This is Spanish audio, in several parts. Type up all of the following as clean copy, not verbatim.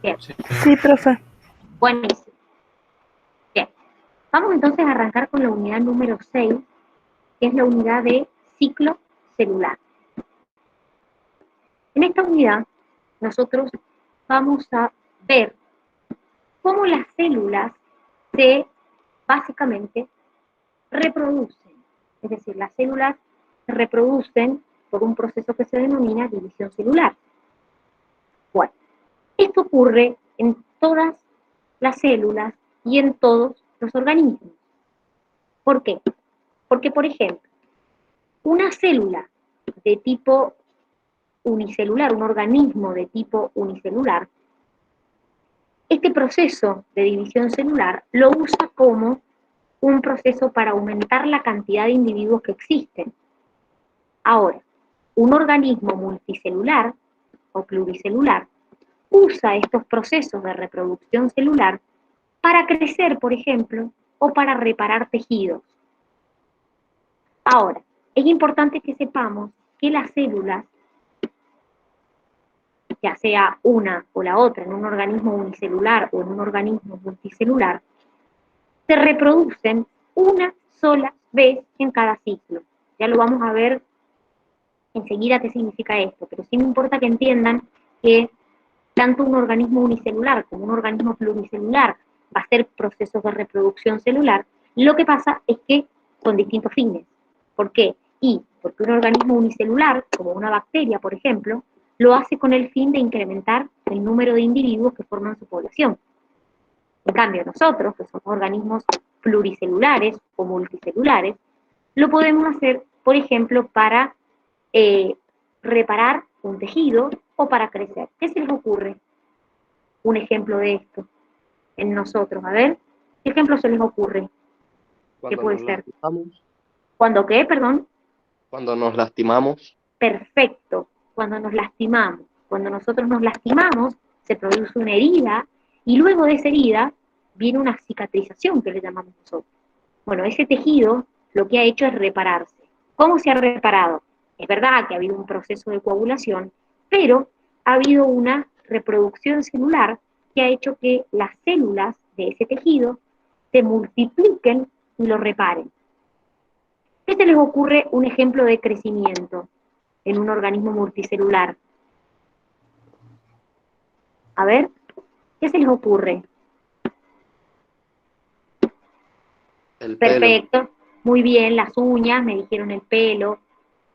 Bien. Sí, profe. Buenísimo. Bien. Vamos entonces a arrancar con la unidad número 6, que es la unidad de ciclo celular. En esta unidad, nosotros vamos a ver cómo las células se, básicamente, reproducen. Es decir, las células se reproducen por un proceso que se denomina división celular. Bueno, esto ocurre en todas las células y en todos los organismos. ¿Por qué? Porque, por ejemplo, una célula de tipo unicelular, un organismo de tipo unicelular, este proceso de división celular lo usa como un proceso para aumentar la cantidad de individuos que existen. Ahora, un organismo multicelular o pluricelular usa estos procesos de reproducción celular para crecer, por ejemplo, o para reparar tejidos. Ahora, es importante que sepamos que las células, ya sea una o la otra, en un organismo unicelular o en un organismo multicelular, se reproducen una sola vez en cada ciclo. Ya lo vamos a ver enseguida qué significa esto, pero sí me importa que entiendan que tanto un organismo unicelular como un organismo pluricelular va a hacer procesos de reproducción celular. Lo que pasa es que con distintos fines. ¿Por qué? Porque un organismo unicelular, como una bacteria, por ejemplo, lo hace con el fin de incrementar el número de individuos que forman su población. En cambio, nosotros, que somos organismos pluricelulares o multicelulares, lo podemos hacer, por ejemplo, para reparar un tejido o para crecer. ¿Qué se les ocurre? Un ejemplo de esto en nosotros. A ver, ¿qué ejemplo se les ocurre? ¿Qué Cuando puede nos ser? lastimamos. ¿Cuándo qué, perdón? Cuando nos lastimamos. Perfecto. Cuando nos lastimamos. Cuando nosotros nos lastimamos, se produce una herida y luego de esa herida viene una cicatrización que le llamamos nosotros. Bueno, ese tejido lo que ha hecho es repararse. ¿Cómo se ha reparado? Es verdad que ha habido un proceso de coagulación, pero ha habido una reproducción celular que ha hecho que las células de ese tejido se multipliquen y lo reparen. ¿Qué se les ocurre un ejemplo de crecimiento en un organismo multicelular? A ver, ¿qué se les ocurre? El pelo. Perfecto, muy bien, las uñas, me dijeron el pelo.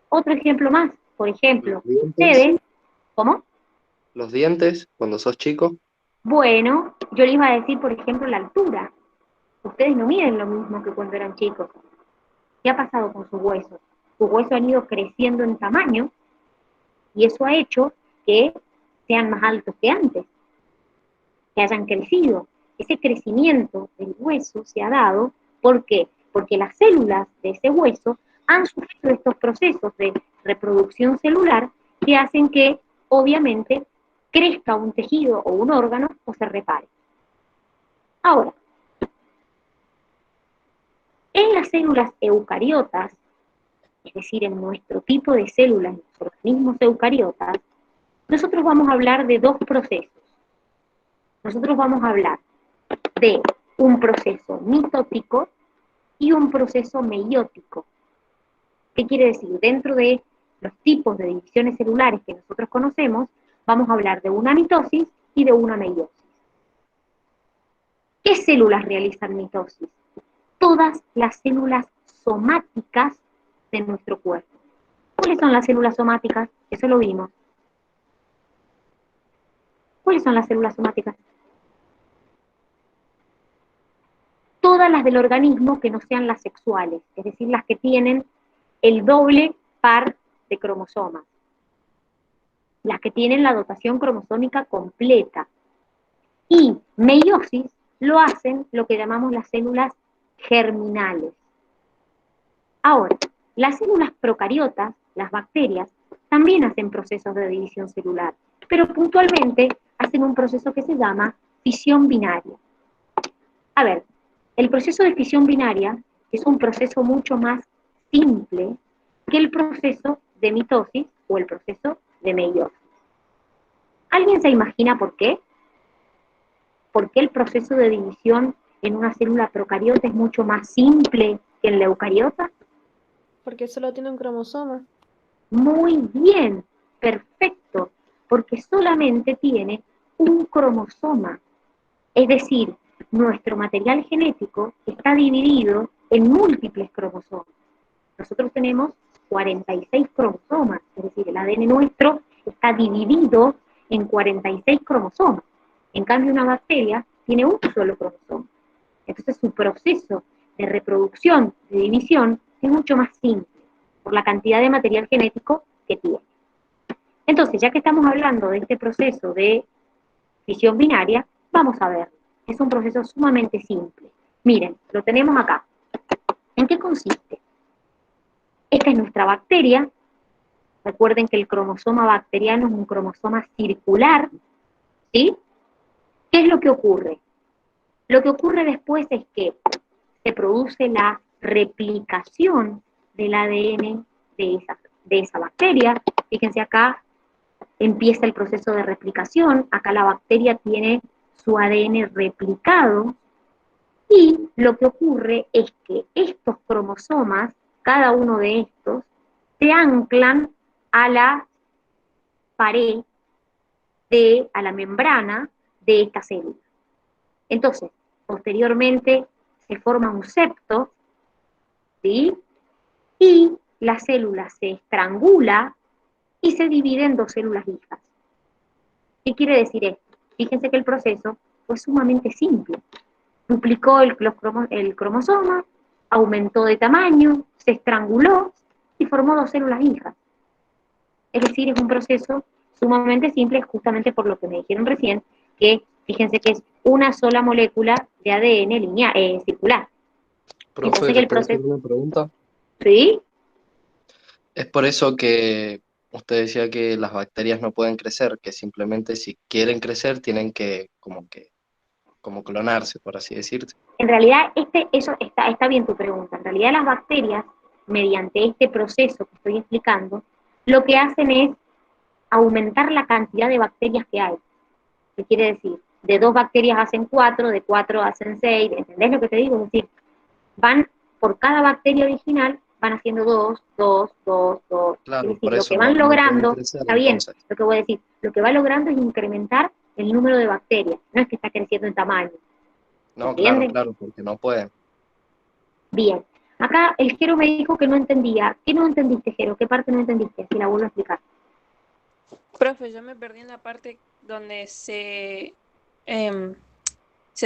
Otro ejemplo más, por ejemplo, Los dientes. ustedes, ¿cómo? Los dientes, cuando sos chico. Bueno, yo les iba a decir, por ejemplo, la altura. Ustedes no miden lo mismo que cuando eran chicos. ¿Qué ha pasado con sus huesos? Sus huesos han ido creciendo en tamaño y eso ha hecho que sean más altos que antes, que hayan crecido. Ese crecimiento del hueso se ha dado, ¿por qué? Porque las células de ese hueso han sufrido estos procesos de reproducción celular que hacen que, obviamente, crezca un tejido o un órgano o se repare. Ahora, en las células eucariotas, es decir, en nuestro tipo de células, en los organismos eucariotas, nosotros vamos a hablar de dos procesos. Nosotros vamos a hablar de un proceso mitótico y un proceso meiótico. ¿Qué quiere decir? Dentro de los tipos de divisiones celulares que nosotros conocemos, vamos a hablar de una mitosis y de una meiosis. ¿Qué células realizan mitosis? Todas las células somáticas de nuestro cuerpo. ¿Cuáles son las células somáticas? Eso lo vimos. ¿Cuáles son las células somáticas? Todas las del organismo que no sean las sexuales, es decir, las que tienen el doble par de cromosomas, las que tienen la dotación cromosómica completa. Y meiosis lo hacen lo que llamamos las células germinales. Ahora, las células procariotas, las bacterias, también hacen procesos de división celular, pero puntualmente hacen un proceso que se llama fisión binaria. A ver, el proceso de fisión binaria es un proceso mucho más simple que el proceso de mitosis o el proceso de meiosis. ¿Alguien se imagina por qué? por qué el proceso de división en una célula procariota es mucho más simple que en la eucariota? Porque solo tiene un cromosoma. Muy bien, perfecto, porque solamente tiene un cromosoma. Es decir, nuestro material genético está dividido en múltiples cromosomas. Nosotros tenemos 46 cromosomas, es decir, el ADN nuestro está dividido en 46 cromosomas. En cambio, una bacteria tiene un solo cromosoma. Entonces, su proceso de reproducción, de división, es mucho más simple por la cantidad de material genético que tiene. Entonces, ya que estamos hablando de este proceso de fisión binaria, vamos a ver. Es un proceso sumamente simple. Miren, lo tenemos acá. ¿En qué consiste? Esta es nuestra bacteria. Recuerden que el cromosoma bacteriano es un cromosoma circular, ¿sí? ¿Qué es lo que ocurre? Lo que ocurre después es que se produce la replicación del ADN de esa bacteria. Fíjense acá, empieza el proceso de replicación. Acá la bacteria tiene su ADN replicado. Y lo que ocurre es que estos cromosomas, cada uno de estos, se anclan a la pared, a la membrana de esta célula. Entonces, posteriormente se forma un septo, ¿sí? Y la célula se estrangula y se divide en dos células hijas. ¿Qué quiere decir esto? Fíjense que el proceso fue sumamente simple. Duplicó el cromosoma, aumentó de tamaño, se estranguló y formó dos células hijas. Es decir, es un proceso sumamente simple, justamente por lo que me dijeron recién, que fíjense que es una sola molécula de ADN lineal, circular. Profe, Entonces ¿le el puedo hacer proceso, una pregunta? ¿sí? Es por eso que usted decía que las bacterias no pueden crecer, que simplemente si quieren crecer tienen como clonarse, por así decirse. En realidad, eso está bien tu pregunta. En realidad las bacterias, mediante este proceso que estoy explicando, lo que hacen es aumentar la cantidad de bacterias que hay. ¿Qué quiere decir? De 2 bacterias hacen 4, de 4 hacen 6, ¿entendés lo que te digo? Es decir, van por cada bacteria original, van haciendo 2, 2, 2, 2. Es Claro, decir, por lo eso que van no pueden logrando, crecer está bien, entonces. lo que voy a decir, lo que va logrando es incrementar el número de bacterias, no es que está creciendo en tamaño. No, claro, ¿Entienden? claro, porque no pueden. Bien. Acá el Jero me dijo que no entendía. ¿Qué no entendiste, Jero? ¿Qué parte no entendiste? Si la vuelvo a explicar. Profe, yo me perdí en la parte donde se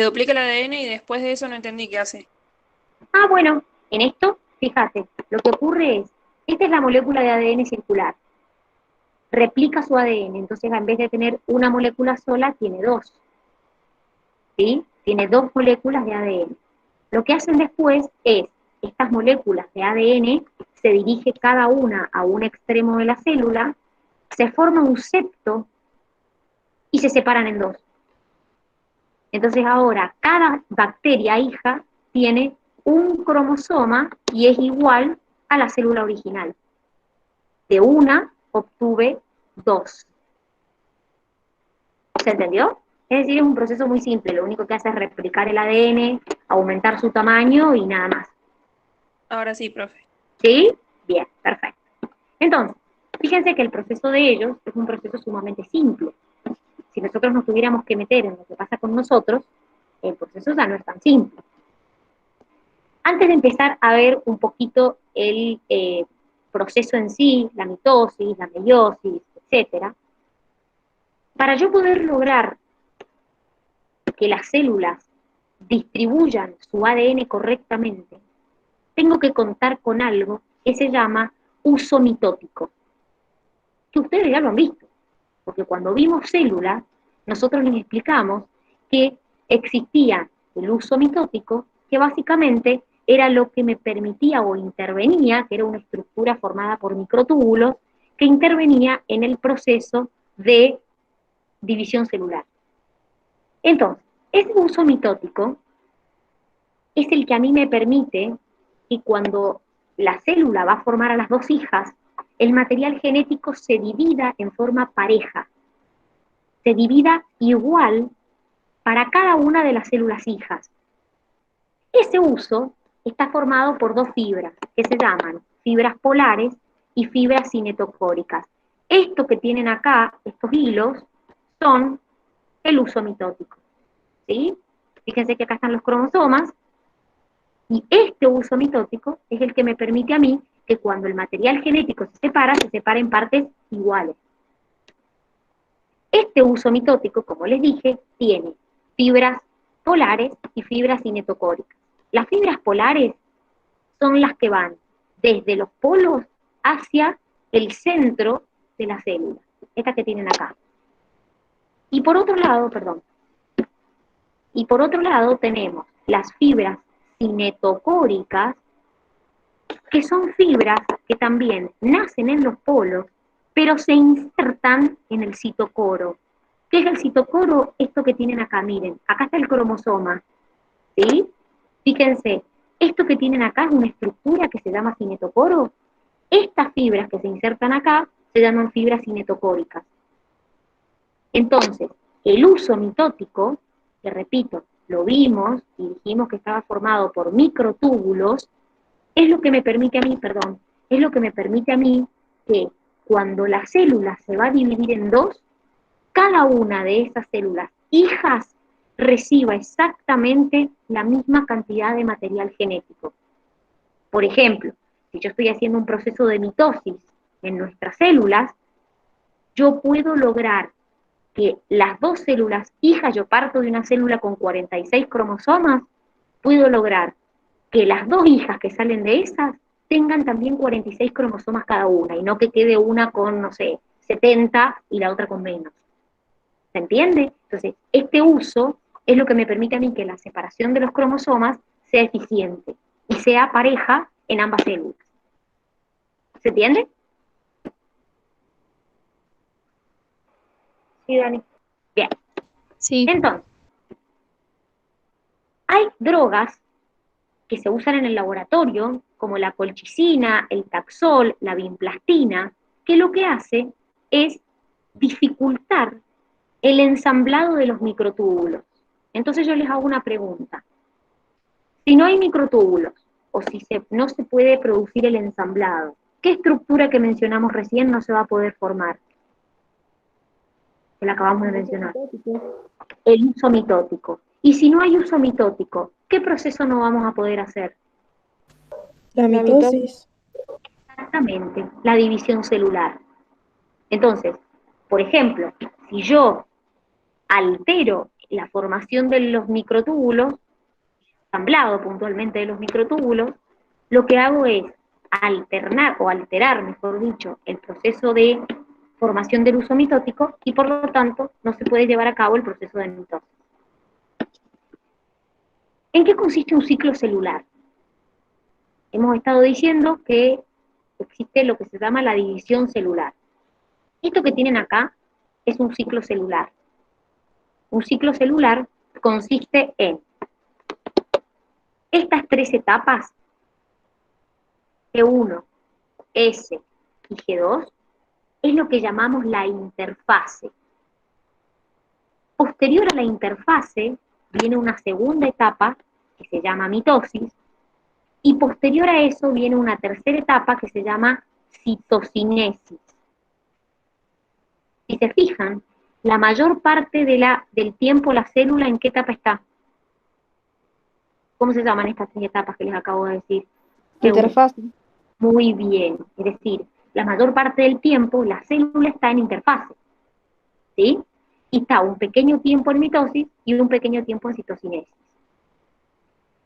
duplica el ADN y después de eso no entendí qué hace. Ah, bueno, en esto, fíjate, lo que ocurre es, esta es la molécula de ADN circular. Replica su ADN, entonces en vez de tener una molécula sola, tiene dos. ¿Sí? Tiene dos moléculas de ADN. Lo que hacen después es, estas moléculas de ADN se dirige cada una a un extremo de la célula, se forma un septo y se separan en dos. Entonces ahora cada bacteria hija tiene un cromosoma y es igual a la célula original. De una obtuve dos. ¿Se entendió? Es decir, es un proceso muy simple, lo único que hace es replicar el ADN, aumentar su tamaño y nada más. Ahora sí, profe. ¿Sí? Bien, perfecto. Entonces, fíjense que el proceso de ellos es un proceso sumamente simple. Si nosotros nos tuviéramos que meter en lo que pasa con nosotros, el proceso ya no es tan simple. Antes de empezar a ver un poquito el proceso en sí, la mitosis, la meiosis, etc., para yo poder lograr que las células distribuyan su ADN correctamente, tengo que contar con algo que se llama uso mitótico, que ustedes ya lo han visto, porque cuando vimos células, nosotros les explicamos que existía el uso mitótico, que básicamente era lo que me permitía o intervenía, que era una estructura formada por microtúbulos, que intervenía en el proceso de división celular. Entonces, ese uso mitótico es el que a mí me permite que cuando la célula va a formar a las dos hijas, el material genético se divida en forma pareja, se divida igual para cada una de las células hijas. Ese uso está formado por dos fibras, que se llaman fibras polares y fibras cinetocóricas. Esto que tienen acá, estos hilos, son el uso mitótico, ¿sí? Fíjense que acá están los cromosomas, y este uso mitótico es el que me permite a mí que cuando el material genético se separa en partes iguales. Este uso mitótico, como les dije, tiene fibras polares y fibras cinetocóricas. Las fibras polares son las que van desde los polos hacia el centro de la célula, estas que tienen acá. Y por otro lado, tenemos las fibras cinetocóricas, que son fibras que también nacen en los polos, pero se insertan en el citocoro. ¿Qué es el citocoro? Esto que tienen acá, miren, acá está el cromosoma, ¿sí? Fíjense, esto que tienen acá es una estructura que se llama cinetocoro. Estas fibras que se insertan acá se llaman fibras cinetocóricas. Entonces, el uso mitótico, que repito, lo vimos y dijimos que estaba formado por microtúbulos, es lo que me permite a mí que cuando la célula se va a dividir en dos, cada una de esas células hijas reciba exactamente la misma cantidad de material genético. Por ejemplo, si yo estoy haciendo un proceso de mitosis en nuestras células, yo puedo lograr que las dos células hijas, yo parto de una célula con 46 cromosomas, puedo lograr que las dos hijas que salen de esas tengan también 46 cromosomas cada una, y no que quede una con, no sé, 70 y la otra con menos. ¿Se entiende? Entonces, este uso es lo que me permite a mí que la separación de los cromosomas sea eficiente y sea pareja en ambas células. ¿Se entiende? Sí, Dani. Bien. Sí. Entonces, hay drogas que se usan en el laboratorio, como la colchicina, el taxol, la vinplastina, que lo que hace es dificultar el ensamblado de los microtúbulos. Entonces yo les hago una pregunta. Si no hay microtúbulos, o si no se puede producir el ensamblado, ¿qué estructura que mencionamos recién no se va a poder formar? Que la acabamos de mencionar. El uso mitótico. Y si no hay uso mitótico, ¿qué proceso no vamos a poder hacer? La mitosis. Exactamente, la división celular. Entonces, por ejemplo, si yo altero la formación de los microtúbulos, ensamblado puntualmente de los microtúbulos, lo que hago es alterar, mejor dicho, el proceso de formación del uso mitótico, y por lo tanto no se puede llevar a cabo el proceso de mitosis. ¿En qué consiste un ciclo celular? Hemos estado diciendo que existe lo que se llama la división celular. Esto que tienen acá es un ciclo celular. Un ciclo celular consiste en estas tres etapas, G1, S y G2, es lo que llamamos la interfase. Posterior a la interfase viene una segunda etapa que se llama mitosis, y posterior a eso viene una tercera etapa que se llama citocinesis. Si se fijan, la mayor parte del tiempo la célula, ¿en qué etapa está? ¿Cómo se llaman estas tres etapas que les acabo de decir? Interfaz. Muy bien, es decir, la mayor parte del tiempo la célula está en interfase, ¿sí? Y está un pequeño tiempo en mitosis y un pequeño tiempo en citocinesis.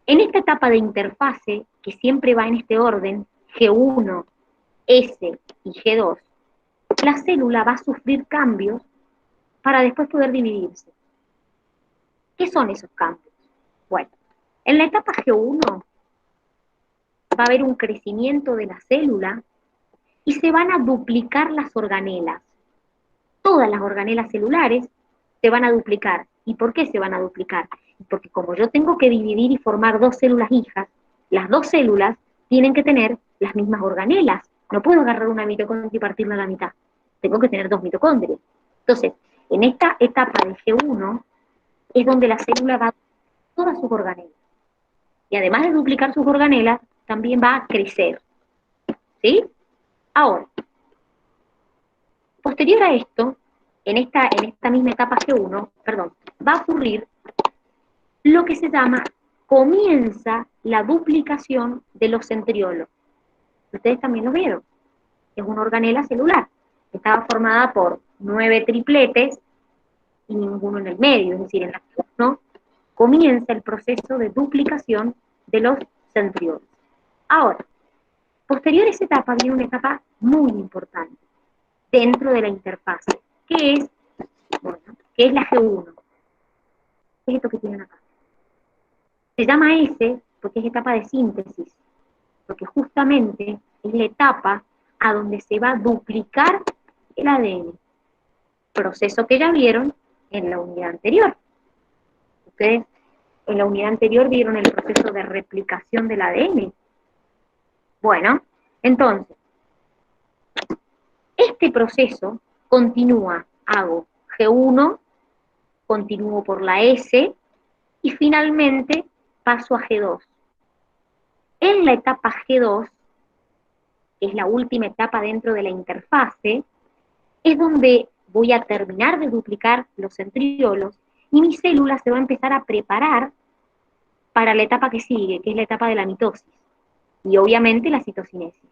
En esta etapa de interfase, que siempre va en este orden, G1, S y G2, la célula va a sufrir cambios para después poder dividirse. ¿Qué son esos cambios? Bueno, en la etapa G1 va a haber un crecimiento de la célula y se van a duplicar las organelas. Todas las organelas celulares se van a duplicar. ¿Y por qué se van a duplicar? Porque como yo tengo que dividir y formar dos células hijas, las dos células tienen que tener las mismas organelas. No puedo agarrar una mitocondria y partirla a la mitad. Tengo que tener dos mitocondrias. Entonces, en esta etapa de G1, es donde la célula va a todas sus organelas. Y además de duplicar sus organelas, también va a crecer. ¿Sí? Ahora, posterior a esto, en esta misma etapa G1, perdón, va a ocurrir lo que se llama, comienza la duplicación de los centriolos. Ustedes también lo vieron. Es una organela celular. Estaba formada por 9 tripletes y ninguno en el medio, es decir, en la G1 comienza el proceso de duplicación de los centriolos. Ahora, posterior a esa etapa viene una etapa muy importante dentro de la interfase, que es, bueno, que es la G1. ¿Qué es esto que tienen acá? Se llama S porque es etapa de síntesis, porque justamente es la etapa a donde se va a duplicar el ADN, proceso que ya vieron en la unidad anterior. Ustedes en la unidad anterior vieron el proceso de replicación del ADN. Bueno, entonces, este proceso continúa, hago G1, continúo por la S y finalmente paso a G2. En la etapa G2, que es la última etapa dentro de la interfase, es donde voy a terminar de duplicar los centriolos y mi célula se va a empezar a preparar para la etapa que sigue, que es la etapa de la mitosis, y obviamente la citocinesis.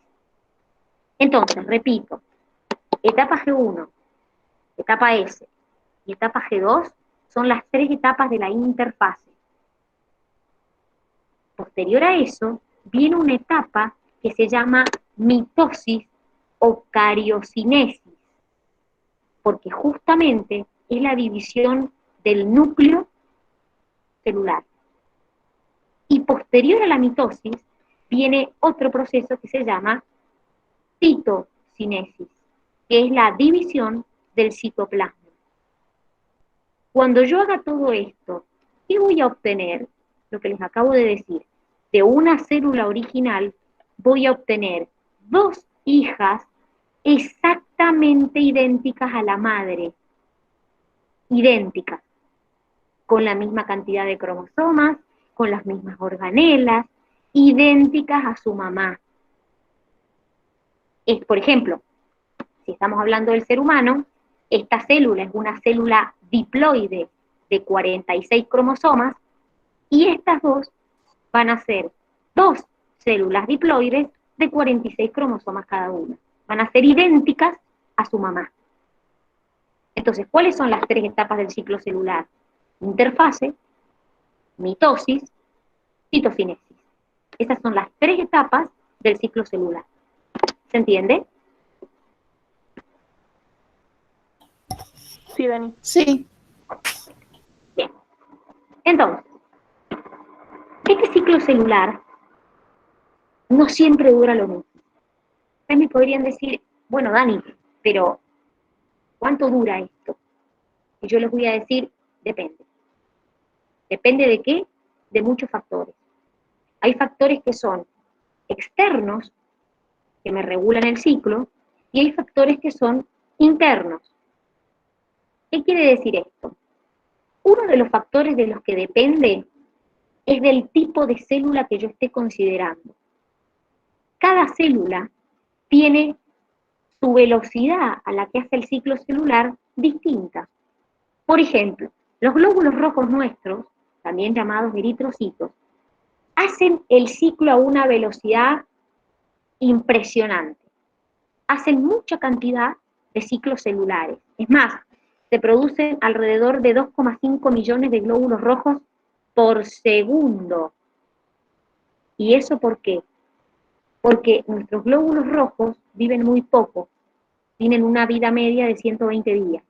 Entonces, repito, etapa G1, etapa S y etapa G2 son las 3 etapas de la interfase. Posterior a eso, viene una etapa que se llama mitosis o cariocinesis, porque justamente es la división del núcleo celular. Y posterior a la mitosis, viene otro proceso que se llama citocinesis, que es la división del citoplasma. Cuando yo haga todo esto, ¿qué voy a obtener? Lo que les acabo de decir. De una célula original voy a obtener 2 hijas exactamente idénticas a la madre. Idénticas. Con la misma cantidad de cromosomas, con las mismas organelas, idénticas a su mamá. Por ejemplo, si estamos hablando del ser humano, esta célula es una célula diploide de 46 cromosomas y estas dos van a ser 2 células diploides de 46 cromosomas cada una. Van a ser idénticas a su mamá. Entonces, ¿cuáles son las 3 etapas del ciclo celular? Interfase, mitosis, citocinesis. Esas son las 3 etapas del ciclo celular. ¿Se entiende? Sí, Dani. Sí. Bien. Entonces, este ciclo celular no siempre dura lo mismo. Ustedes me podrían decir, bueno, Dani, pero ¿cuánto dura esto? Y yo les voy a decir, depende. ¿Depende de qué? De muchos factores. Hay factores que son externos, que me regulan el ciclo, y hay factores que son internos. ¿Qué quiere decir esto? Uno de los factores de los que depende es del tipo de célula que yo esté considerando. Cada célula tiene su velocidad a la que hace el ciclo celular distinta. Por ejemplo, los glóbulos rojos nuestros, también llamados eritrocitos, hacen el ciclo a una velocidad impresionante. Hacen mucha cantidad de ciclos celulares. Es más, se producen alrededor de 2,5 millones de glóbulos rojos por segundo. ¿Y eso por qué? Porque nuestros glóbulos rojos viven muy poco, tienen una vida media de 120 días.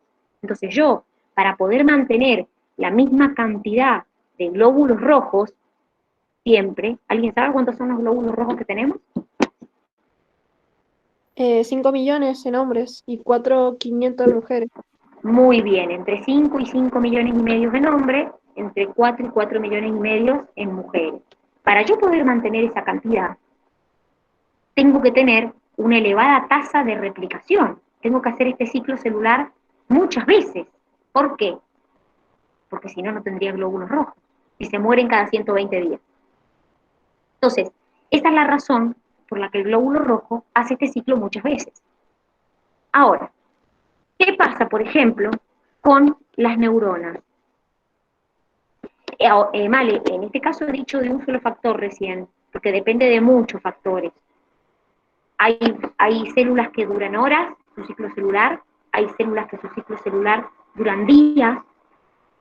Entonces yo, para poder mantener la misma cantidad de glóbulos rojos, siempre, ¿alguien sabe cuántos son los glóbulos rojos que tenemos? 5 millones en hombres y 4.500 en mujeres. Muy bien, entre 5 y 5 millones y medio en hombres, entre 4 y 4 millones y medio en mujeres. Para yo poder mantener esa cantidad, tengo que tener una elevada tasa de replicación. Tengo que hacer este ciclo celular muchas veces. ¿Por qué? porque si no, no tendría glóbulos rojos, y se mueren cada 120 días. Entonces, esa es la razón por la que el glóbulo rojo hace este ciclo muchas veces. Ahora, ¿qué pasa, por ejemplo, con las neuronas? Male, en este caso he dicho de un solo factor recién, porque depende de muchos factores. Hay células que duran horas, su ciclo celular, hay células que su ciclo celular duran días,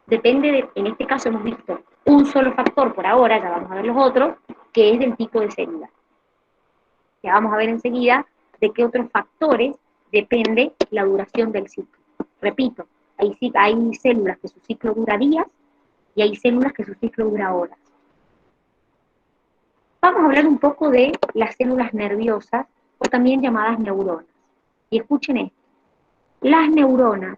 depende de, en este caso hemos visto un solo factor por ahora, ya vamos a ver los otros, que es del tipo de célula. Ya vamos a ver enseguida de qué otros factores depende la duración del ciclo. Repito, hay células que su ciclo dura días y hay células que su ciclo dura horas. Vamos a hablar un poco de las células nerviosas, o también llamadas neuronas. Y escuchen esto. Las neuronas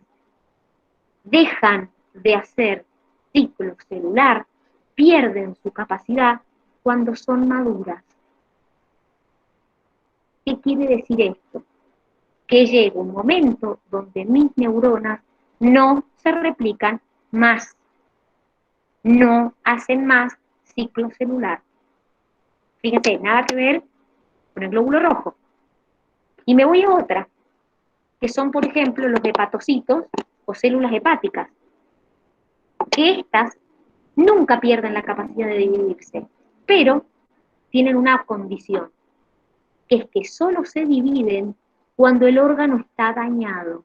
dejan de hacer ciclo celular, pierden su capacidad cuando son maduras. ¿Qué quiere decir esto? Que llega un momento donde mis neuronas no se replican más, no hacen más ciclo celular. Fíjense, nada que ver con el glóbulo rojo. Y me voy a otra, que son, por ejemplo, los hepatocitos o células hepáticas, que estas nunca pierden la capacidad de dividirse, pero tienen una condición, que es que solo se dividen cuando el órgano está dañado.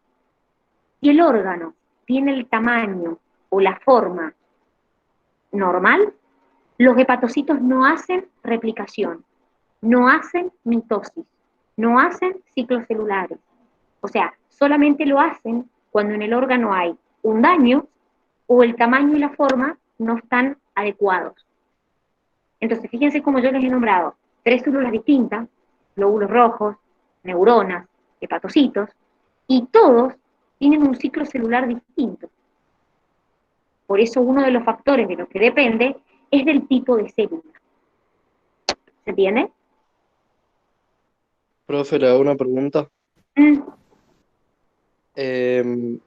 Si el órgano tiene el tamaño o la forma normal, los hepatocitos no hacen replicación, no hacen mitosis, no hacen ciclos celulares. O sea, solamente lo hacen cuando en el órgano hay un daño o el tamaño y la forma no están adecuados. Entonces, fíjense cómo yo les he nombrado 3 células distintas, glóbulos rojos, neuronas, hepatocitos, y todos tienen un ciclo celular distinto. Por eso uno de los factores de los que depende es del tipo de célula. ¿Se entiende? Profe, le hago una pregunta. Mm. Em,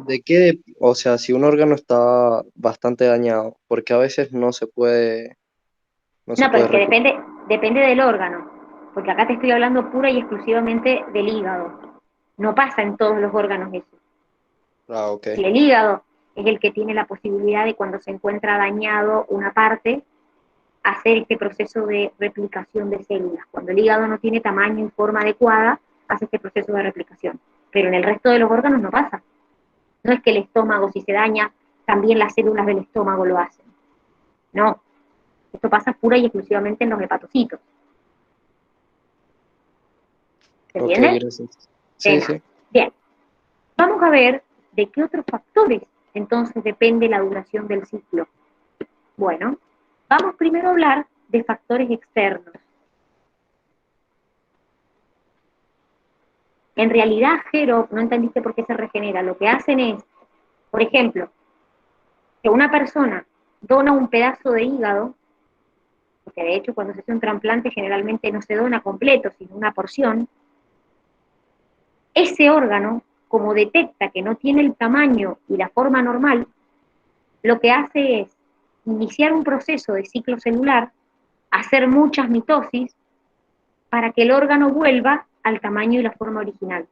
¿De qué, o sea, si un órgano está bastante dañado, porque a veces no se No, pero puede es que recuperar? depende del órgano, porque acá te estoy hablando pura y exclusivamente del hígado. No pasa en todos los órganos eso. Ah, ok. Si el hígado es el que tiene la posibilidad de, cuando se encuentra dañado una parte, hacer este proceso de replicación de células. Cuando el hígado no tiene tamaño y forma adecuada, hace este proceso de replicación. Pero en el resto de los órganos no pasa. No es que el estómago, si se daña, también las células del estómago lo hacen. No. Esto pasa pura y exclusivamente en los hepatocitos. ¿Se Ok, entiende? gracias. Sí, Venga. sí. Bien. Vamos a ver de qué otros factores entonces depende la duración del ciclo. Bueno, vamos primero a hablar de factores externos. En realidad, Jero, no entendiste por qué se regenera. Lo que hacen es, por ejemplo, que una persona dona un pedazo de hígado, porque de hecho cuando se hace un trasplante generalmente no se dona completo, sino una porción. Ese órgano, como detecta que no tiene el tamaño y la forma normal, lo que hace es iniciar un proceso de ciclo celular, hacer muchas mitosis, para que el órgano vuelva al tamaño y la forma original.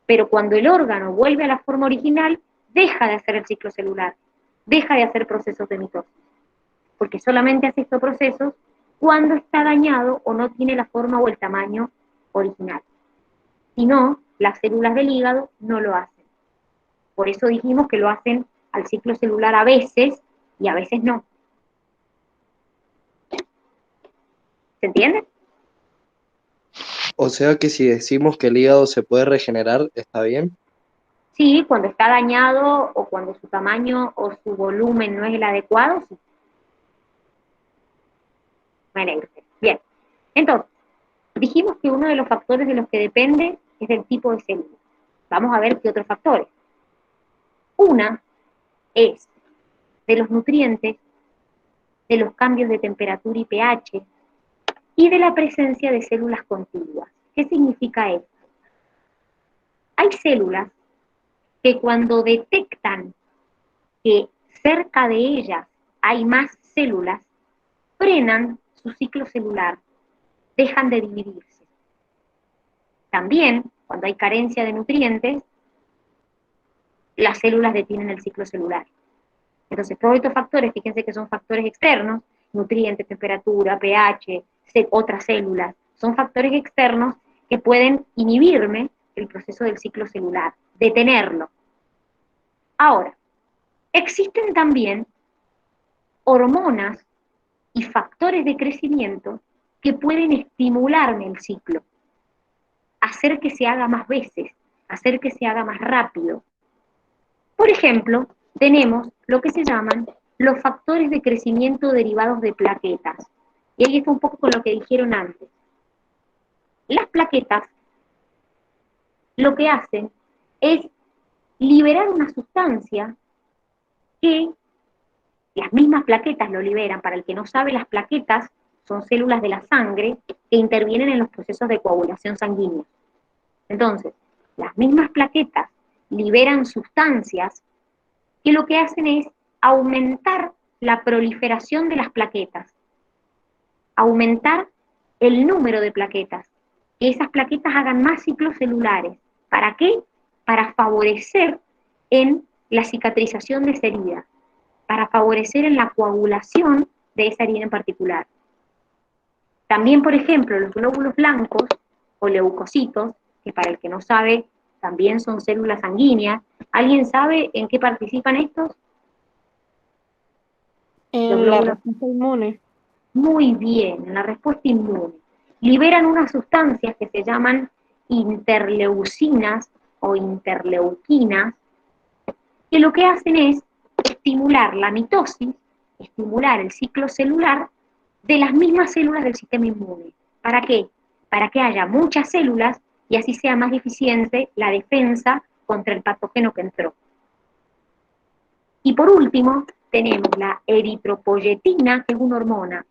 Pero cuando el órgano vuelve a la forma original, deja de hacer el ciclo celular, deja de hacer procesos de mitosis, porque solamente hace estos procesos cuando está dañado o no tiene la forma o el tamaño original. Si no, las células del hígado no lo hacen. Por eso dijimos que lo hacen al ciclo celular a veces y a veces no. ¿Se entiende? O sea que si decimos que el hígado se puede regenerar, ¿está bien? Sí, cuando está dañado o cuando su tamaño o su volumen no es el adecuado, sí. Me alegro. Bien. Entonces, dijimos que uno de los factores de los que depende es del tipo de célula. Vamos a ver qué otros factores. Una es de los nutrientes, de los cambios de temperatura y pH, y de la presencia de células contiguas. ¿Qué significa esto? Hay células que cuando detectan que cerca de ellas hay más células, frenan su ciclo celular, dejan de dividirse. También, cuando hay carencia de nutrientes, las células detienen el ciclo celular. Entonces, todos estos factores, fíjense que son factores externos, nutrientes, temperatura, pH, otras células, son factores externos que pueden inhibirme el proceso del ciclo celular, detenerlo. Ahora, existen también hormonas y factores de crecimiento que pueden estimularme el ciclo, hacer que se haga más veces, hacer que se haga más rápido. Por ejemplo, tenemos lo que se llaman los factores de crecimiento derivados de plaquetas. Y ahí está un poco con lo que dijeron antes. Las plaquetas lo que hacen es liberar una sustancia que las mismas plaquetas lo liberan. Para el que no sabe, las plaquetas son células de la sangre que intervienen en los procesos de coagulación sanguínea. Entonces, las mismas plaquetas liberan sustancias que lo que hacen es aumentar la proliferación de las plaquetas, aumentar el número de plaquetas, que esas plaquetas hagan más ciclos celulares. ¿Para qué? Para favorecer en la cicatrización de esa herida, para favorecer en la coagulación de esa herida en particular. También, por ejemplo, los glóbulos blancos o leucocitos, que para el que no sabe, también son células sanguíneas. ¿Alguien sabe en qué participan estos? En la respuesta inmune. Muy bien, en la respuesta inmune. Liberan unas sustancias que se llaman interleucinas o interleuquinas, que lo que hacen es estimular la mitosis, estimular el ciclo celular de las mismas células del sistema inmune. ¿Para qué? Para que haya muchas células y así sea más eficiente la defensa contra el patógeno que entró. Y por último, tenemos la eritropoyetina, que es una hormona,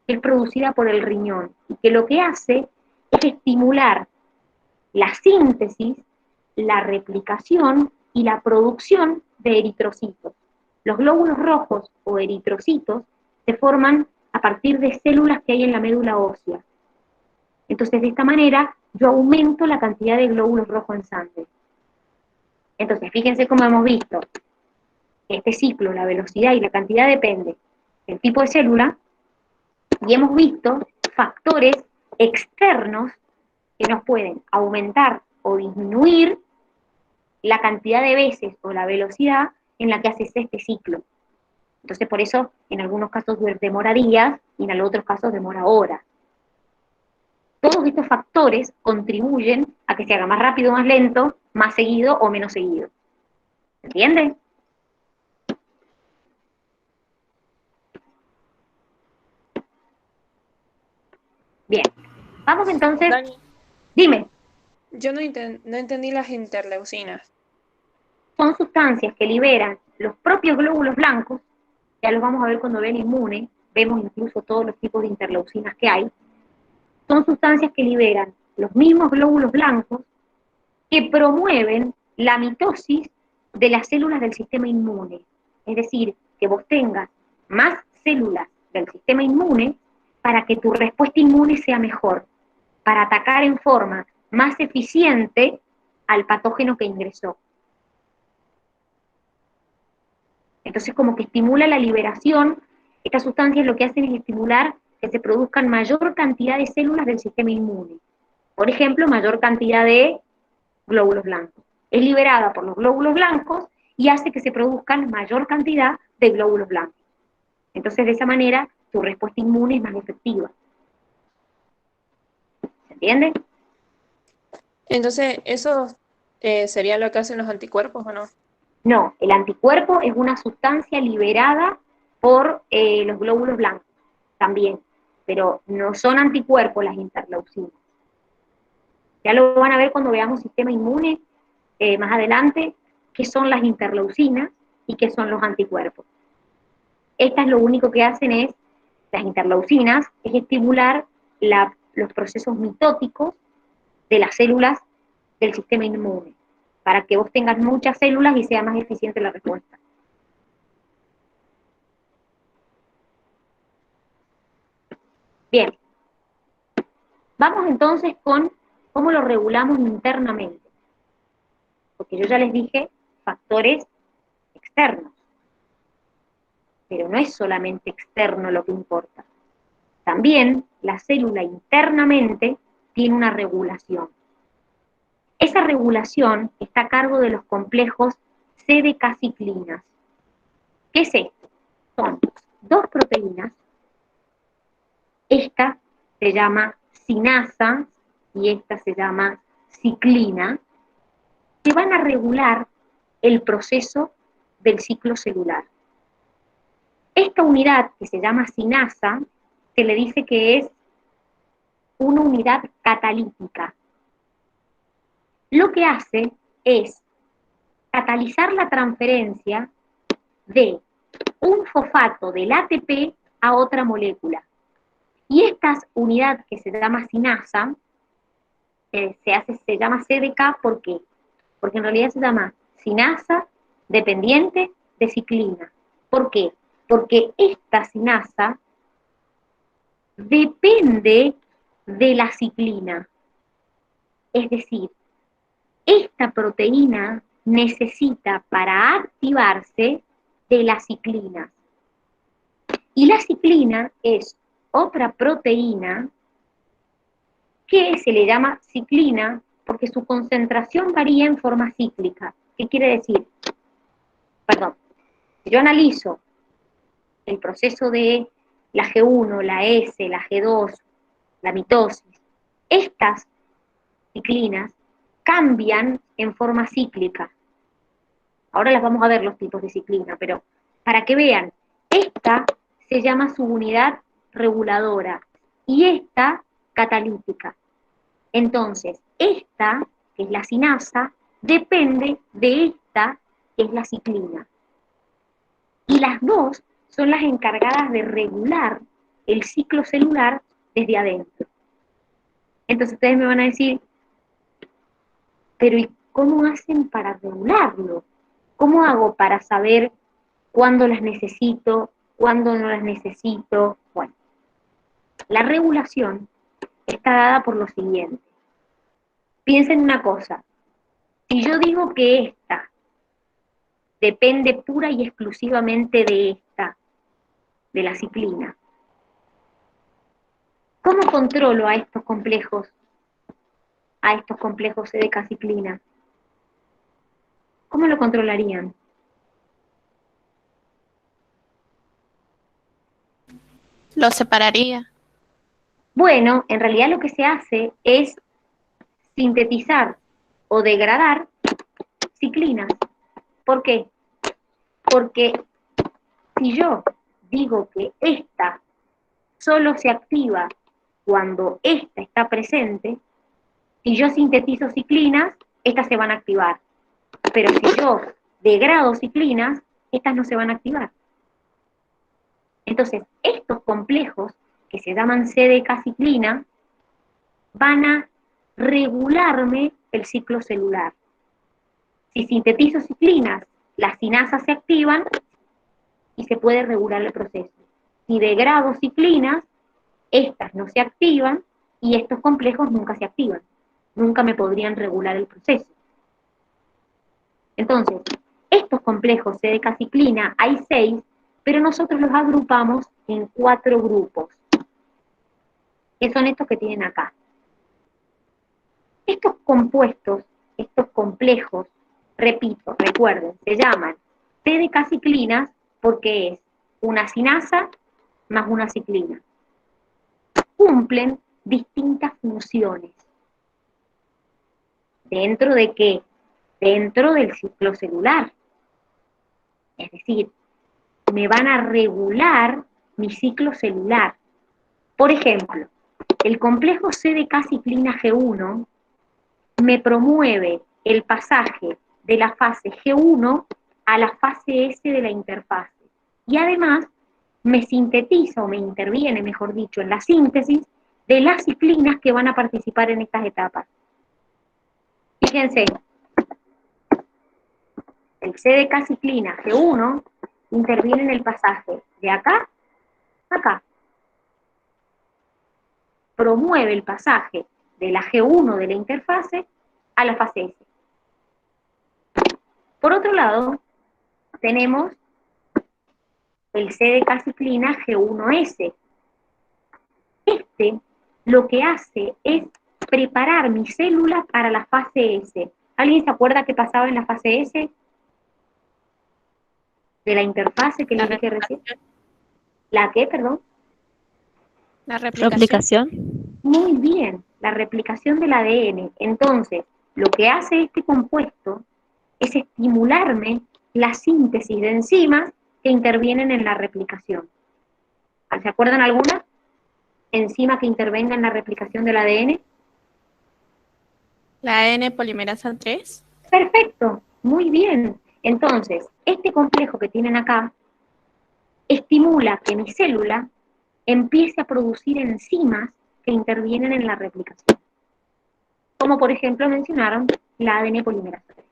que es producida por el riñón, y que lo que hace es estimular la síntesis, la replicación y la producción de eritrocitos. Los glóbulos rojos o eritrocitos se forman a partir de células que hay en la médula ósea. Entonces, de esta manera, yo aumento la cantidad de glóbulos rojos en sangre. Entonces, fíjense cómo hemos visto que este ciclo, la velocidad y la cantidad depende del tipo de célula, y hemos visto factores externos que nos pueden aumentar o disminuir la cantidad de veces o la velocidad en la que haces este ciclo. Entonces, por eso, en algunos casos demora días y en otros casos demora horas. Todos estos factores contribuyen a que se haga más rápido o más lento, más seguido o menos seguido. ¿Entienden? Bien. Vamos entonces. Dani, Dime. yo no entendí las interleucinas. Son sustancias que liberan los propios glóbulos blancos, ya los vamos a ver cuando ven inmune, vemos incluso todos los tipos de interleucinas que hay. Son sustancias que liberan los mismos glóbulos blancos que promueven la mitosis de las células del sistema inmune. Es decir, que vos tengas más células del sistema inmune para que tu respuesta inmune sea mejor, para atacar en forma más eficiente al patógeno que ingresó. Entonces, como que estimula la liberación, estas sustancias lo que hacen es estimular que se produzcan mayor cantidad de células del sistema inmune. Por ejemplo, mayor cantidad de glóbulos blancos. Es liberada por los glóbulos blancos y hace que se produzcan mayor cantidad de glóbulos blancos. Entonces, de esa manera, tu respuesta inmune es más efectiva. ¿Se entiende? Entonces, ¿eso sería lo que hacen los anticuerpos o no? No, el anticuerpo es una sustancia liberada por los glóbulos blancos también, pero no son anticuerpos las interleucinas. Ya lo van a ver cuando veamos sistema inmune más adelante, qué son las interleucinas y qué son los anticuerpos. Estas lo único que hacen es, las interleucinas, es estimular los procesos mitóticos de las células del sistema inmune, para que vos tengas muchas células y sea más eficiente la respuesta. Bien, vamos entonces con cómo lo regulamos internamente. Porque yo ya les dije factores externos. Pero no es solamente externo lo que importa. También la célula internamente tiene una regulación. Esa regulación está a cargo de los complejos CDK-ciclinas. ¿Qué es esto? Son dos proteínas. Esta se llama cinasa y esta se llama ciclina, que van a regular el proceso del ciclo celular. Esta unidad, que se llama cinasa, se le dice que es una unidad catalítica. Lo que hace es catalizar la transferencia de un fosfato del ATP a otra molécula. Y esta unidad que se llama cinasa, se llama CDK, ¿por qué? Porque en realidad se llama cinasa dependiente de ciclina. ¿Por qué? Porque esta cinasa depende de la ciclina. Es decir, esta proteína necesita para activarse de la ciclina. Y la ciclina es otra proteína que se le llama ciclina porque su concentración varía en forma cíclica. ¿Qué quiere decir? Perdón, si yo analizo el proceso de la G1, la S, la G2, la mitosis, estas ciclinas cambian en forma cíclica. Ahora las vamos a ver los tipos de ciclina, pero para que vean, esta se llama subunidad reguladora y esta catalítica. Entonces, esta, que es la cinasa, depende de esta, que es la ciclina. Y las dos son las encargadas de regular el ciclo celular desde adentro. Entonces ustedes me van a decir, pero ¿y cómo hacen para regularlo? ¿Cómo hago para saber cuándo las necesito, cuándo no las necesito? Bueno, la regulación está dada por lo siguiente. Piensen una cosa, si yo digo que esta depende pura y exclusivamente de esta, de la ciclina, ¿cómo controlo a estos complejos CDK-ciclina? ¿Cómo lo controlarían? Lo separaría. Bueno, en realidad lo que se hace es sintetizar o degradar ciclinas. ¿Por qué? Porque si yo digo que esta solo se activa cuando esta está presente, si yo sintetizo ciclinas, estas se van a activar. Pero si yo degrado ciclinas, estas no se van a activar. Entonces, estos complejos, que se llaman CDK-ciclina, van a regularme el ciclo celular. Si sintetizo ciclinas, las cinasas se activan y se puede regular el proceso. Si degrado ciclinas, estas no se activan y estos complejos nunca se activan. Nunca me podrían regular el proceso. Entonces, estos complejos CDK-ciclina, hay 6, pero nosotros los agrupamos en 4 grupos, que son estos que tienen acá. Estos compuestos, estos complejos, repito, recuerden, se llaman CDK-ciclinas porque es una cinasa más una ciclina. Cumplen distintas funciones. ¿Dentro de qué? Dentro del ciclo celular. Es decir, me van a regular mi ciclo celular. Por ejemplo, el complejo CDK-ciclina G1 me promueve el pasaje de la fase G1 a la fase S de la interfase. Y además me sintetiza o me interviene, mejor dicho, en la síntesis de las ciclinas que van a participar en estas etapas. Fíjense, el CDK-ciclina G1 interviene en el pasaje de acá a acá. promueve el pasaje de la G1 de la interfase a la fase S. Por otro lado, tenemos el CDK-ciclina G1S. Este lo que hace es preparar mi célula para la fase S. ¿Alguien se acuerda qué pasaba en la fase S? De la interfase que les dije recién. ¿La qué, perdón? La replicación. Muy bien, la replicación del ADN. Entonces, lo que hace este compuesto es estimularme la síntesis de enzimas que intervienen en la replicación. ¿Se acuerdan alguna enzima que intervenga en la replicación del ADN? La ADN polimerasa 3. Perfecto, muy bien. Entonces, este complejo que tienen acá estimula que mi célula empiece a producir enzimas que intervienen en la replicación. Como por ejemplo mencionaron la ADN polimerasa 3.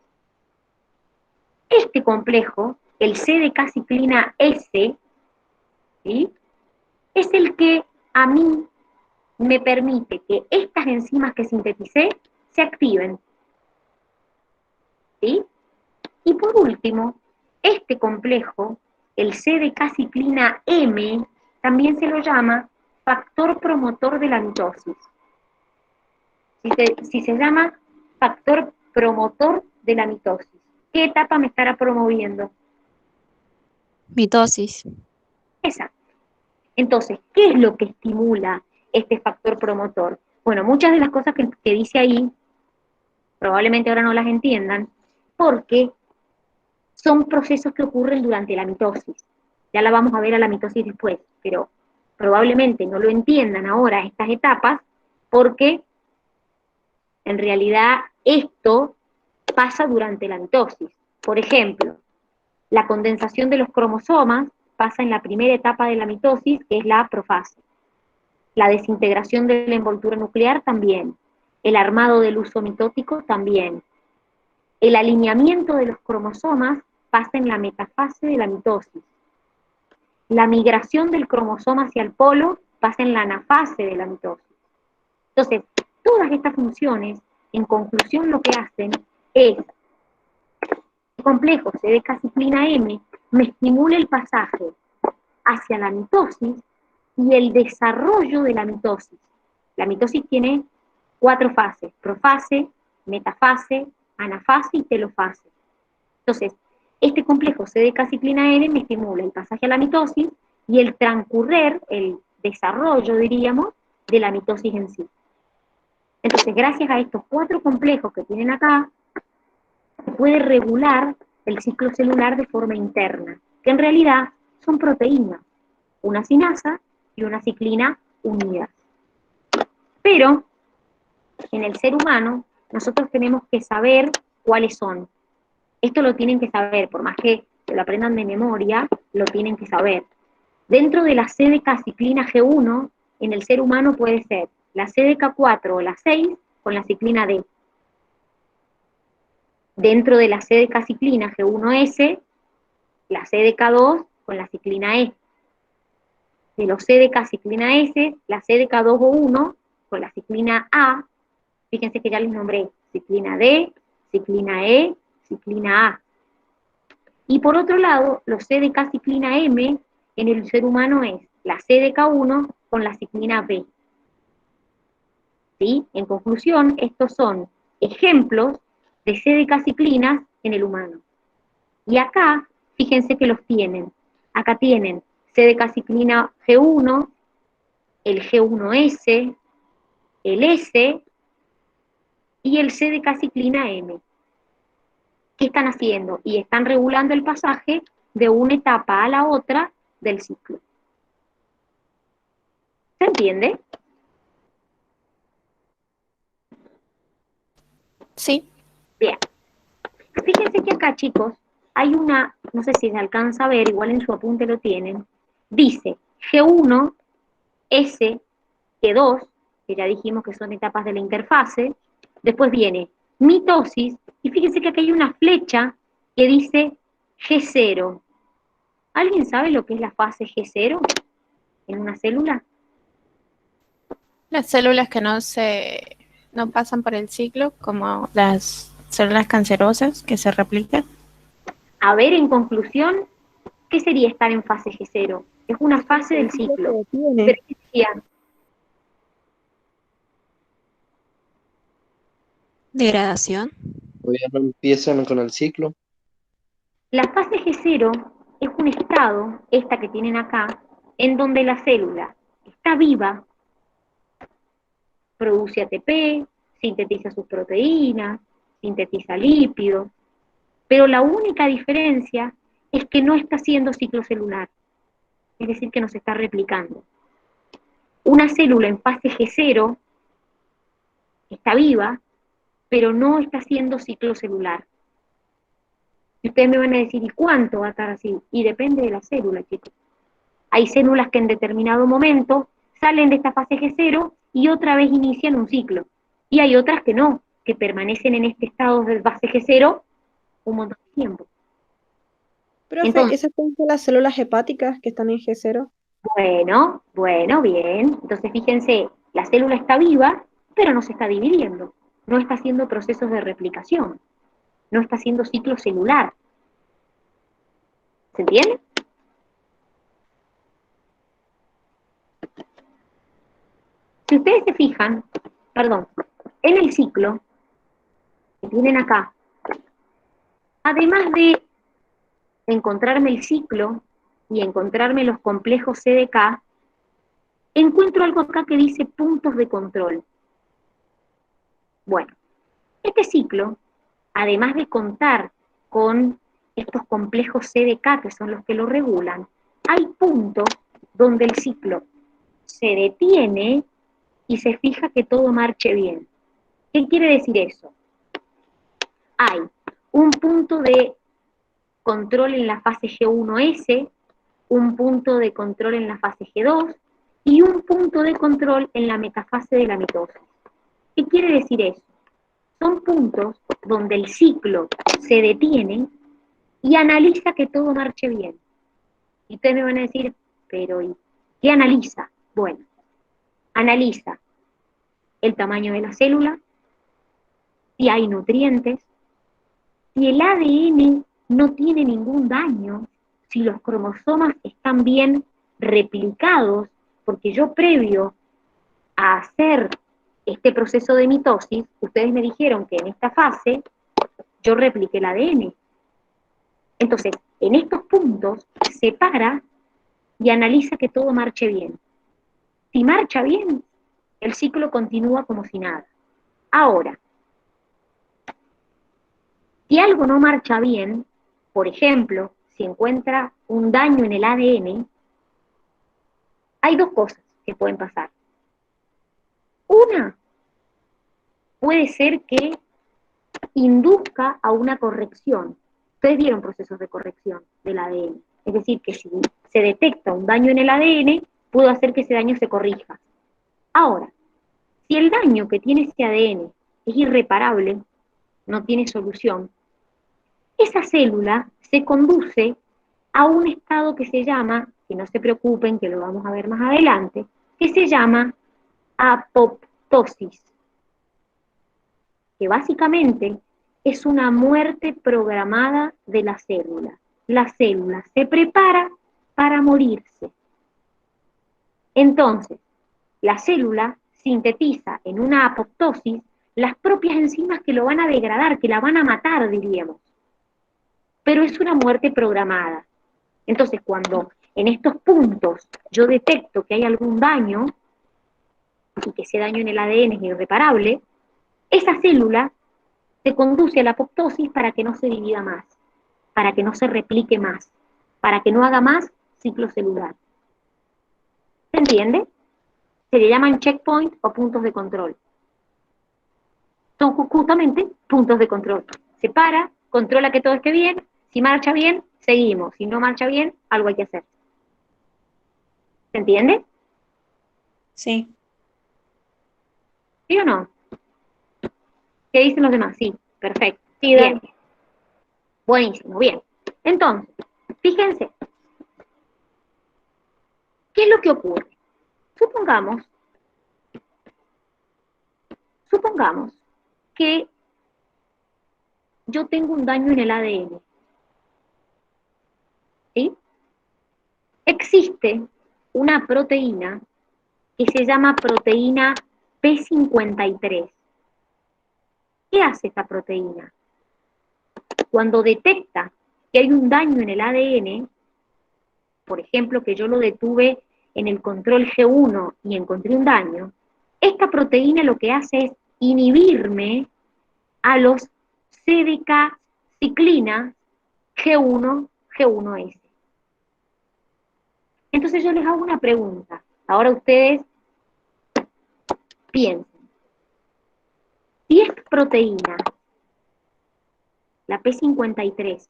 Este complejo, el CDK-ciclina S, ¿sí?, es el que a mí me permite que estas enzimas que sinteticé se activen. ¿Sí? Y por último, este complejo, el CDK-ciclina M, también se lo llama factor promotor de la mitosis. Si se llama factor promotor de la mitosis, ¿qué etapa me estará promoviendo? Mitosis. Exacto. Entonces, ¿qué es lo que estimula este factor promotor? Bueno, muchas de las cosas que dice ahí, probablemente ahora no las entiendan, porque son procesos que ocurren durante la mitosis. Ya la vamos a ver a la mitosis después, pero probablemente no lo entiendan ahora estas etapas, porque en realidad esto pasa durante la mitosis. Por ejemplo, la condensación de los cromosomas pasa en la primera etapa de la mitosis, que es la profase. La desintegración de la envoltura nuclear también. El armado del uso mitótico también. El alineamiento de los cromosomas pasa en la metafase de la mitosis. La migración del cromosoma hacia el polo pasa en la anafase de la mitosis. Entonces, todas estas funciones, en conclusión, lo que hacen es el complejo CDK-ciclina M me estimula el pasaje hacia la mitosis y el desarrollo de la mitosis. La mitosis tiene 4 fases: profase, metafase, anafase y telofase. Entonces, este complejo CDK-ciclina N me estimula el pasaje a la mitosis y el transcurrer, el desarrollo, diríamos, de la mitosis en sí. Entonces, gracias a estos 4 complejos que tienen acá, se puede regular el ciclo celular de forma interna, que en realidad son proteínas, una sinasa y una ciclina unidas. Pero, en el ser humano, nosotros tenemos que saber cuáles son. Esto lo tienen que saber, por más que lo aprendan de memoria, lo tienen que saber. Dentro de la CDK-ciclina G1, en el ser humano puede ser la CDK4 o la 6 con la ciclina D. Dentro de la CDK-ciclina G1S, la CDK2 con la ciclina E. De los CDK-ciclina S, la CDK2O1 con la ciclina A. Fíjense que ya les nombré ciclina D, ciclina E, ciclina A. Y por otro lado, los CDK-ciclina M en el ser humano es la CDK1 con la ciclina B. ¿Sí? En conclusión, estos son ejemplos de CDK-ciclinas en el humano. Y acá, fíjense que los tienen. Acá tienen CDK-ciclina G1, el G1S, el S y el CDK-ciclina M. ¿Qué están haciendo? Y están regulando el pasaje de una etapa a la otra del ciclo. ¿Se entiende? Sí. Bien. Fíjense que acá, chicos, hay una, no sé si se alcanza a ver, igual en su apunte lo tienen, dice G1, S, G2, que ya dijimos que son etapas de la interfase, después viene mitosis, y fíjense que aquí hay una flecha que dice G0. ¿Alguien sabe lo que es la fase G0 en una célula? Las células que no pasan por el ciclo, como las células cancerosas que se replican. A ver, en conclusión, ¿qué sería estar en fase G0? Es una fase del El ciclo se ciclo. detiene. Pero ¿qué sería? Degradación. Todavía no empiezan con el ciclo. La fase G0 es un estado, esta que tienen acá, en donde la célula está viva, produce ATP, sintetiza sus proteínas, sintetiza lípidos, pero la única diferencia es que no está haciendo ciclo celular, es decir, que no se está replicando. Una célula en fase G0 está viva, pero no está haciendo ciclo celular. Y ustedes me van a decir, ¿y cuánto va a estar así? Y depende de la célula, chicos. Hay células que en determinado momento salen de esta fase G0 y otra vez inician un ciclo. Y hay otras que no, que permanecen en este estado de fase G0 un montón de tiempo. Profe, Entonces, ¿esas son las células hepáticas que están en G0? bueno, bien. Entonces, fíjense, la célula está viva, pero no se está dividiendo. No está haciendo procesos de replicación. No está haciendo ciclo celular. ¿Se entiende? Si ustedes se fijan, perdón, en el ciclo que tienen acá, además de encontrarme el ciclo y encontrarme los complejos CDK, encuentro algo acá que dice puntos de control. Bueno, este ciclo, además de contar con estos complejos CDK, que son los que lo regulan, hay puntos donde el ciclo se detiene y se fija que todo marche bien. ¿Qué quiere decir eso? Hay un punto de control en la fase G1S, un punto de control en la fase G2 y un punto de control en la metafase de la mitosis. ¿Qué quiere decir eso? Son puntos donde el ciclo se detiene y analiza que todo marche bien. Y ustedes me van a decir, pero ¿y qué analiza? Bueno, analiza el tamaño de la célula, si hay nutrientes, si el ADN no tiene ningún daño, si los cromosomas están bien replicados, porque yo previo a hacer este proceso de mitosis, ustedes me dijeron que en esta fase yo repliqué el ADN. Entonces, en estos puntos se para y analiza que todo marche bien. Si marcha bien, el ciclo continúa como si nada. Ahora, si algo no marcha bien, por ejemplo, si encuentra un daño en el ADN, hay dos cosas que pueden pasar. Una, puede ser que induzca a una corrección. Ustedes vieron procesos de corrección del ADN. Es decir, que si se detecta un daño en el ADN, puede hacer que ese daño se corrija. Ahora, si el daño que tiene ese ADN es irreparable, no tiene solución, esa célula se conduce a un estado que se llama, que no se preocupen, que lo vamos a ver más adelante, que se llama apoptosis, que básicamente es una muerte programada de la célula. La célula se prepara para morirse. Entonces, la célula sintetiza en una apoptosis las propias enzimas que lo van a degradar, que la van a matar, diríamos. Pero es una muerte programada. Entonces, cuando en estos puntos yo detecto que hay algún daño, y que ese daño en el ADN es irreparable, esa célula se conduce a la apoptosis para que no se divida más, para que no se replique más, para que no haga más ciclo celular. ¿Se entiende? Se le llaman checkpoint o puntos de control. Son justamente puntos de control. Se para, controla que todo esté bien, si marcha bien, seguimos, si no marcha bien, algo hay que hacer. ¿Se entiende? Sí. ¿Sí o no? ¿Qué dicen los demás? Sí, perfecto. Sí, Bien. dale. Buenísimo, bien. Entonces, fíjense, ¿qué es lo que ocurre? Supongamos Supongamos que yo tengo un daño en el ADN, ¿sí? Existe una proteína que se llama proteína P53. ¿Qué hace esta proteína? Cuando detecta que hay un daño en el ADN, por ejemplo, que yo lo detuve en el control G1 y encontré un daño, esta proteína lo que hace es inhibirme a los CDK ciclina G1, G1S. Entonces yo les hago una pregunta. Ahora ustedes piensen. Si esta proteína, la P53,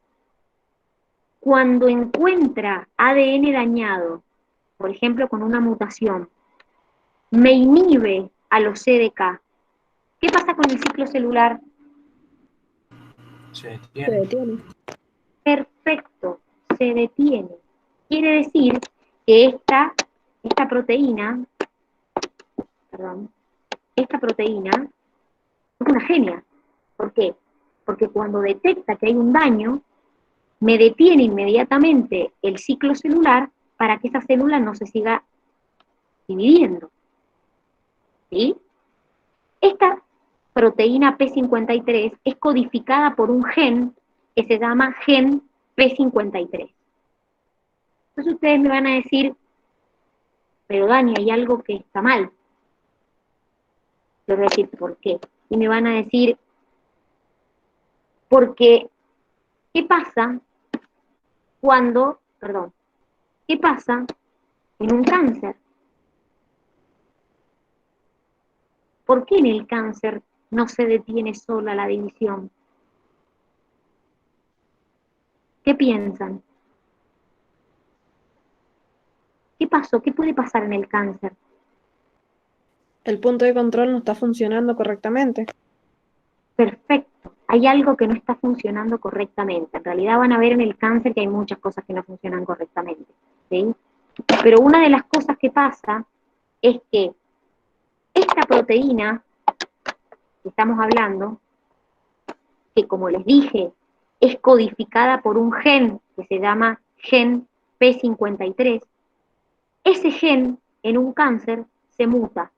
cuando encuentra ADN dañado, por ejemplo con una mutación, me inhibe a los CDK, ¿qué pasa con el ciclo celular? Se Se detiene. detiene. Perfecto, se detiene. Quiere decir que esta proteína, esta proteína es una genia. ¿Por qué? Porque cuando detecta que hay un daño, me detiene inmediatamente el ciclo celular para que esa célula no se siga dividiendo. ¿Sí? Esta proteína P53 es codificada por un gen que se llama gen P53. Entonces ustedes me van a decir, pero Dani, hay algo que está mal. Les voy a decir por qué. Y me van a decir, porque, ¿qué pasa qué pasa en un cáncer? ¿Por qué en el cáncer no se detiene sola la división? ¿Qué piensan? ¿Qué pasó? ¿Qué puede pasar en el cáncer? El punto de control no está funcionando correctamente. Perfecto. Hay algo que no está funcionando correctamente. En realidad van a ver en el cáncer que hay muchas cosas que no funcionan correctamente, ¿sí? Pero una de las cosas que pasa es que esta proteína que estamos hablando, que como les dije, es codificada por un gen que se llama gen P53, ese gen en un cáncer se muta.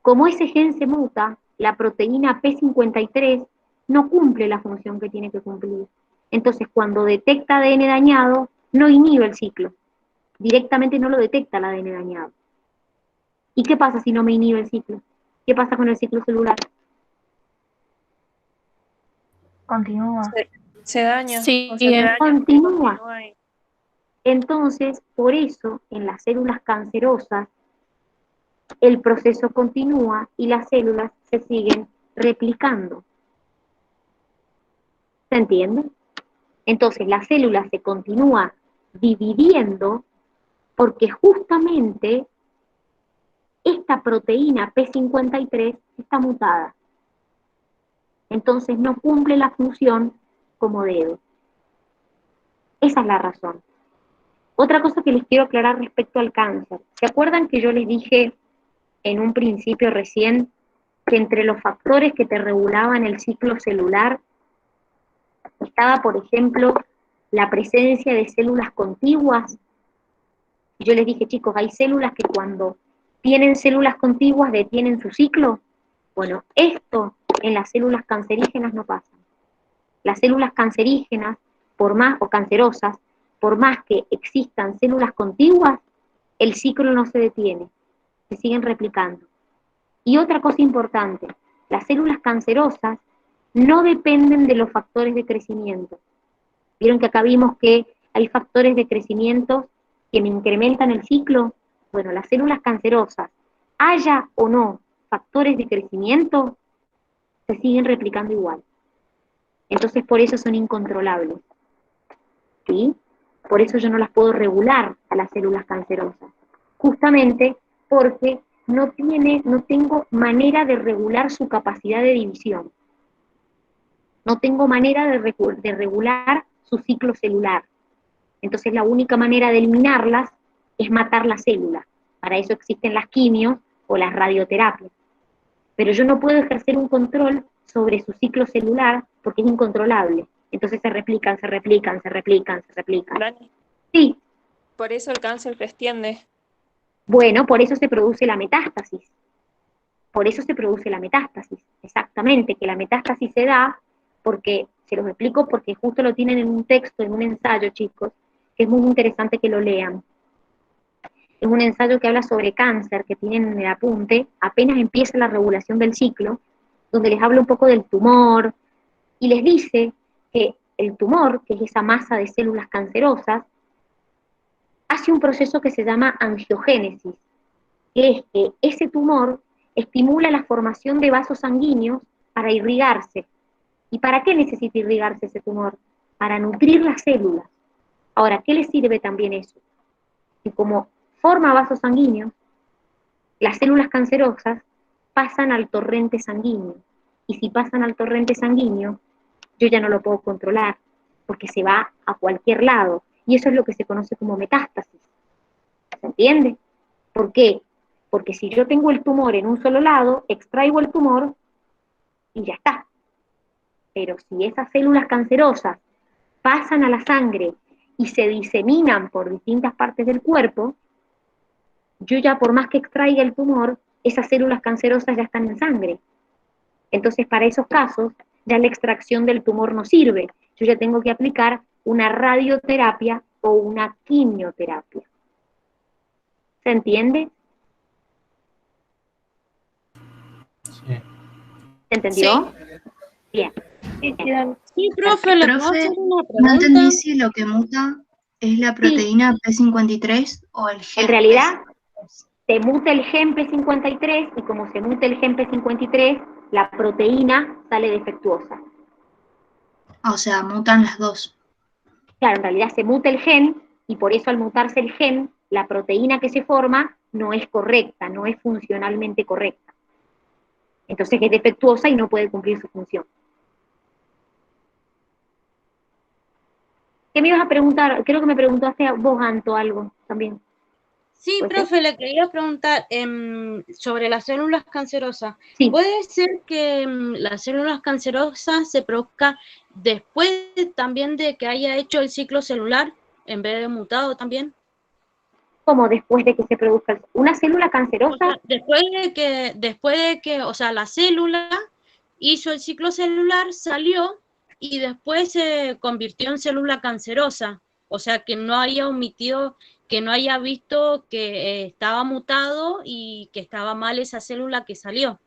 Como ese gen se muta, la proteína P53 no cumple la función que tiene que cumplir. Entonces, cuando detecta ADN dañado, no inhibe el ciclo. Directamente no lo detecta el ADN dañado. ¿Y qué pasa si no me inhibe el ciclo? ¿Qué pasa con el ciclo celular? Continúa. Se daña. Sí, O sea, se daña, Continúa. ahí. Entonces, por eso, en las células cancerosas, el proceso continúa y las células se siguen replicando. ¿Se entiende? Entonces, la célula se continúa dividiendo porque justamente esta proteína P53 está mutada. Entonces, no cumple la función como debe. Esa es la razón. Otra cosa que les quiero aclarar respecto al cáncer. ¿Se acuerdan que yo les dije en un principio recién que entre los factores que te regulaban el ciclo celular estaba, por ejemplo, la presencia de células contiguas? Y yo les dije, chicos, hay células que cuando tienen células contiguas detienen su ciclo. Bueno, esto en las células cancerígenas no pasa. Las células cancerígenas, por más, o cancerosas, por más que existan células contiguas, el ciclo no se detiene, se siguen replicando. Y otra cosa importante, las células cancerosas no dependen de los factores de crecimiento. Vieron que acá vimos que hay factores de crecimiento que me incrementan el ciclo. Bueno, las células cancerosas, haya o no factores de crecimiento, se siguen replicando igual. Entonces por eso son incontrolables. ¿Sí? Por eso yo no las puedo regular a las células cancerosas. Justamente porque no tengo manera de regular su capacidad de división. No tengo manera de regular su ciclo celular. Entonces la única manera de eliminarlas es matar la célula. Para eso existen las quimios, o las radioterapias. Pero yo no puedo ejercer un control sobre su ciclo celular porque es incontrolable. Entonces se replican, se replican, se replican, se replican. Dani, Sí, por eso el cáncer se extiende. bueno, por eso se produce la metástasis. Por eso se produce la metástasis. Exactamente, que la metástasis se da porque, se los explico porque justo lo tienen en un texto, en un ensayo, chicos, que es muy interesante que lo lean. Es un ensayo que habla sobre cáncer, que tienen en el apunte, apenas empieza la regulación del ciclo, donde les habla un poco del tumor, y les dice que el tumor, que es esa masa de células cancerosas, hace un proceso que se llama angiogénesis, que es que ese tumor estimula la formación de vasos sanguíneos para irrigarse. ¿Y para qué necesita irrigarse ese tumor? Para nutrir las células. Ahora, ¿qué le sirve también eso? Que como forma vasos sanguíneos, las células cancerosas pasan al torrente sanguíneo. Y si pasan al torrente sanguíneo, yo ya no lo puedo controlar, porque se va a cualquier lado. Y eso es lo que se conoce como metástasis. ¿Se entiende? ¿Por qué? Porque si yo tengo el tumor en un solo lado, extraigo el tumor y ya está. Pero si esas células cancerosas pasan a la sangre y se diseminan por distintas partes del cuerpo, yo ya por más que extraiga el tumor, esas células cancerosas ya están en sangre. Entonces, para esos casos, ya la extracción del tumor no sirve. Yo ya tengo que aplicar una radioterapia o una quimioterapia. ¿Se entiende? Sí. ¿Se entendió? Bien. Sí, profe, ¿le puedo Profe, hacer una no pregunta? entendí si lo que muta es la proteína P53 o el gen. En realidad, se muta el gen P53 y como se muta el gen P53, la proteína sale defectuosa. O sea, mutan las dos. Claro, en realidad se muta el gen y por eso al mutarse el gen, la proteína que se forma no es correcta, no es funcionalmente correcta. Entonces es defectuosa y no puede cumplir su función. ¿Qué me ibas a preguntar? Creo que me preguntaste a vos, Anto, algo también. Sí, ¿Puede profe, le quería preguntar sobre las células cancerosas. Sí. ¿Puede ser que las células cancerosas se produzcan después también de que haya hecho el ciclo celular, en vez de mutado también? ¿Cómo después de que se produzca una célula O cancerosa? sea, después de que, o sea, la célula hizo el ciclo celular, salió y después se convirtió en célula cancerosa. O sea, que no haya omitido, que no haya visto que estaba mutado y que estaba mal esa célula que salió.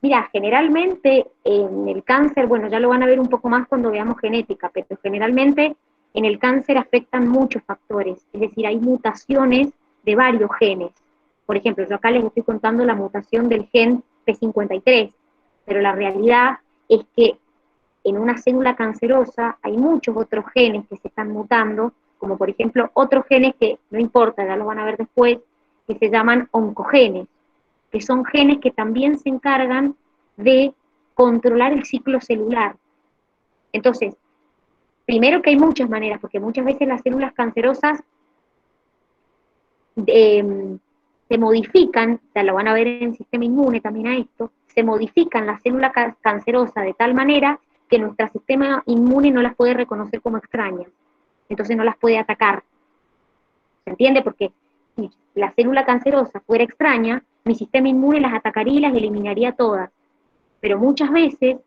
Mira, generalmente en el cáncer, bueno, ya lo van a ver un poco más cuando veamos genética, pero generalmente en el cáncer afectan muchos factores, es decir, hay mutaciones de varios genes. Por ejemplo, yo acá les estoy contando la mutación del gen P53, pero la realidad es que en una célula cancerosa hay muchos otros genes que se están mutando, como por ejemplo otros genes que no importa, ya lo van a ver después, que se llaman oncogenes, que son genes que también se encargan de controlar el ciclo celular. Entonces, primero que hay muchas maneras, porque muchas veces las células cancerosas se modifican, ya lo van a ver en el sistema inmune también a esto, se modifican las células cancerosas de tal manera que nuestro sistema inmune no las puede reconocer como extrañas, entonces no las puede atacar. ¿Se entiende? Porque si la célula cancerosa fuera extraña, mi sistema inmune las atacaría y las eliminaría todas. Pero muchas veces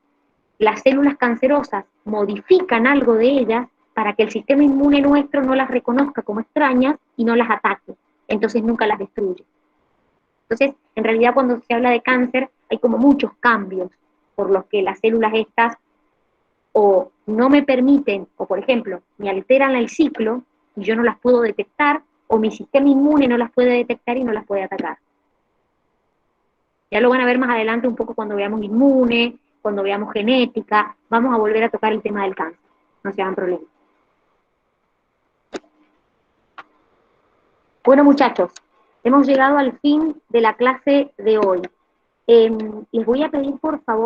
las células cancerosas modifican algo de ellas para que el sistema inmune nuestro no las reconozca como extrañas y no las ataque. Entonces nunca las destruye. Entonces, en realidad cuando se habla de cáncer hay como muchos cambios por los que las células estas o no me permiten, o por ejemplo, me alteran el ciclo y yo no las puedo detectar, o mi sistema inmune no las puede detectar y no las puede atacar. Ya lo van a ver más adelante un poco cuando veamos inmune, cuando veamos genética, vamos a volver a tocar el tema del cáncer, no se hagan problemas. Bueno muchachos, hemos llegado al fin de la clase de hoy. Les voy a pedir por favor